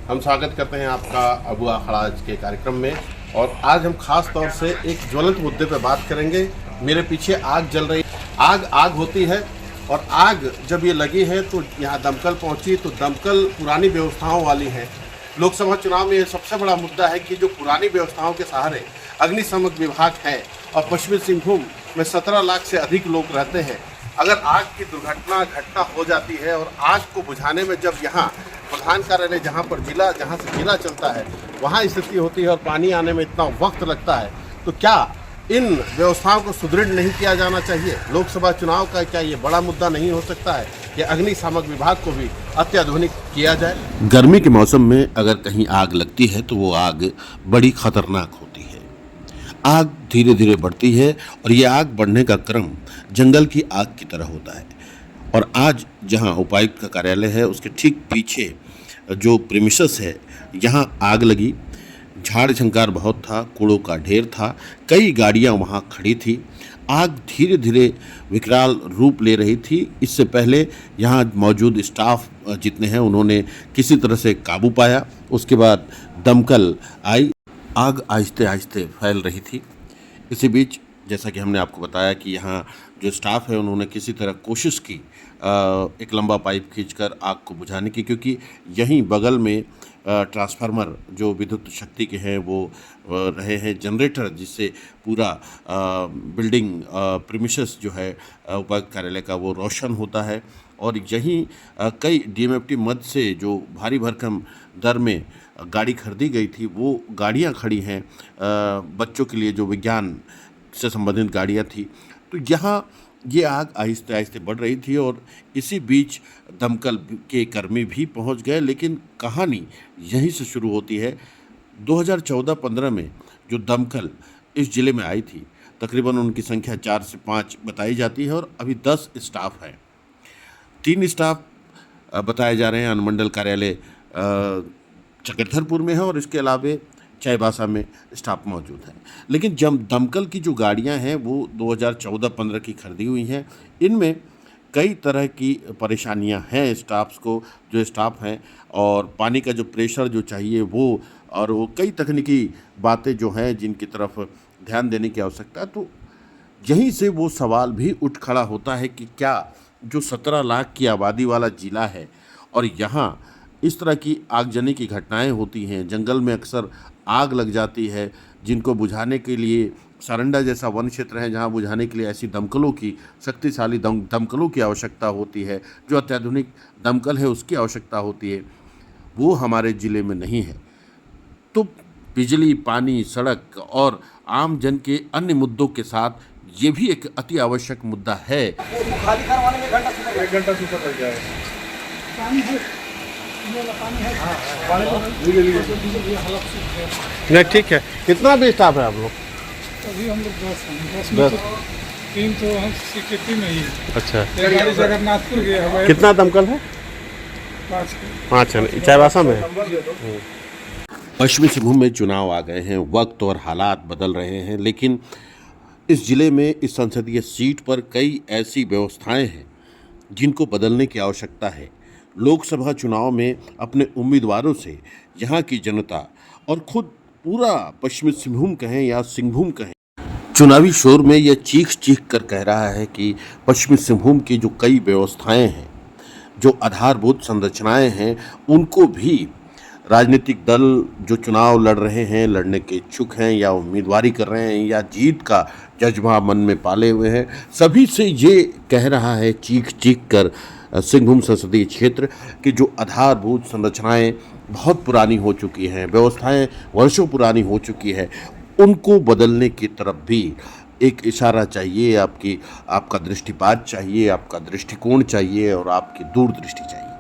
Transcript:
हम स्वागत करते हैं आपका अबू अखाड़ा आज के कार्यक्रम में। और आज हम खास तौर से एक ज्वलंत मुद्दे पर बात करेंगे। मेरे पीछे आग जल रही, आग होती है और आग जब ये लगी है तो यहाँ दमकल पहुँची, तो दमकल पुरानी व्यवस्थाओं वाली है। लोकसभा चुनाव में ये सबसे बड़ा मुद्दा है कि जो पुरानी व्यवस्थाओं के सहारे अग्निशमन विभाग है और पश्चिमी सिंहभूम में 17 लाख से अधिक लोग रहते हैं, अगर आग की घटना हो जाती है और आग को बुझाने में जब यहाँ प्रधान कार्यालय जहाँ से जिला चलता है वहाँ स्थिति होती है और पानी आने में इतना वक्त लगता है, तो क्या इन व्यवस्थाओं को सुदृढ़ नहीं किया जाना चाहिए? लोकसभा चुनाव का क्या ये बड़ा मुद्दा नहीं हो सकता है कि अग्निशामक विभाग को भी अत्याधुनिक किया जाए? गर्मी के मौसम में अगर कहीं आग लगती है तो वो आग बड़ी खतरनाक होती है। आग धीरे धीरे बढ़ती है और ये आग बढ़ने का क्रम जंगल की आग की तरह होता है। और आज जहां उपायुक्त का कार्यालय है उसके ठीक पीछे जो प्रीमिसेस है, यहाँ आग लगी। झाड़ झंकार बहुत था, कूड़ों का ढेर था, कई गाड़ियां वहां खड़ी थी। आग धीरे धीरे विकराल रूप ले रही थी। इससे पहले यहाँ मौजूद स्टाफ जितने हैं उन्होंने किसी तरह से काबू पाया। उसके बाद दमकल आई। आग आहिस्ते आहिस्ते फैल रही थी। इसी बीच जैसा कि हमने आपको बताया कि यहाँ जो स्टाफ है उन्होंने किसी तरह कोशिश की एक लंबा पाइप खींचकर आग को बुझाने की, क्योंकि यहीं बगल में ट्रांसफार्मर जो विद्युत शक्ति के हैं वो रहे हैं, जनरेटर जिससे पूरा बिल्डिंग प्रीमिसेस जो है उपायुक्त कार्यालय का वो रोशन होता है। और यहीं कई डीएमएफटी मद से जो भारी भरकम दर में गाड़ी खरीदी गई थी वो गाड़ियां खड़ी हैं, बच्चों के लिए जो विज्ञान से संबंधित गाड़ियां थी। तो यहाँ ये आग आहिस्ते आहिस्ते बढ़ रही थी और इसी बीच दमकल के कर्मी भी पहुंच गए। लेकिन कहानी यहीं से शुरू होती है। 2014-15 में जो दमकल इस ज़िले में आई थी, तकरीबन उनकी संख्या 4 से 5 बताई जाती है और अभी 10 स्टाफ हैं। 3 स्टाफ बताए जा रहे हैं अनुमंडल कार्यालय चक्रधरपुर में है और इसके अलावे चाईबासा में स्टाफ मौजूद है। लेकिन जब दमकल की जो गाड़ियां हैं वो 2014-15 की खरीदी हुई हैं, इनमें कई तरह की परेशानियां हैं स्टाफ्स को, जो स्टाफ हैं, और पानी का जो प्रेशर जो चाहिए वो, और वो कई तकनीकी बातें जो हैं जिनकी तरफ ध्यान देने की आवश्यकता है। तो यहीं से वो सवाल भी उठ खड़ा होता है कि क्या जो 17 लाख की आबादी वाला ज़िला है और यहाँ इस तरह की आगजनी की घटनाएं होती हैं, जंगल में अक्सर आग लग जाती है जिनको बुझाने के लिए सारंडा जैसा वन क्षेत्र है जहां बुझाने के लिए ऐसी दमकलों की, शक्तिशाली दमकलों की आवश्यकता होती है, जो अत्याधुनिक दमकल है उसकी आवश्यकता होती है, वो हमारे ज़िले में नहीं है। तो बिजली, पानी, सड़क और आम जन के अन्य मुद्दों के साथ ये भी एक अति आवश्यक मुद्दा है। खाली करवाने में एक घंटा से ऊपर लग जाएगा। नहीं, ठीक है। कितना भी स्टाफ है आप लोग? अभी हम लोग 10 हैं। 10 3 तो हम सिक्योरिटी में ही। अच्छा, गाड़ी जगन्नाथपुर गया है। कितना दमकल है? 5 है। चाईबासा में है। पश्चिमी सिंहभूम में चुनाव आ गए हैं, वक्त और हालात बदल रहे हैं, लेकिन इस ज़िले में इस संसदीय सीट पर कई ऐसी व्यवस्थाएं हैं जिनको बदलने की आवश्यकता है। लोकसभा चुनाव में अपने उम्मीदवारों से यहाँ की जनता और खुद पूरा पश्चिमी सिंहभूम कहें या सिंहभूम कहें, चुनावी शोर में यह चीख चीख कर कह रहा है कि पश्चिमी सिंहभूम की जो कई व्यवस्थाएं हैं, जो आधारभूत संरचनाएं हैं, उनको भी राजनीतिक दल जो चुनाव लड़ रहे हैं, लड़ने के इच्छुक हैं या उम्मीदवारी कर रहे हैं या जीत का जज्बा मन में पाले हुए हैं, सभी से ये कह रहा है चीख चीख कर सिंहभूम संसदीय क्षेत्र की जो आधारभूत संरचनाएं बहुत पुरानी हो चुकी हैं, व्यवस्थाएं वर्षों पुरानी हो चुकी है, उनको बदलने की तरफ भी एक इशारा चाहिए। आपका दृष्टिपात चाहिए, आपका दृष्टिकोण चाहिए और आपकी दूरदृष्टि चाहिए।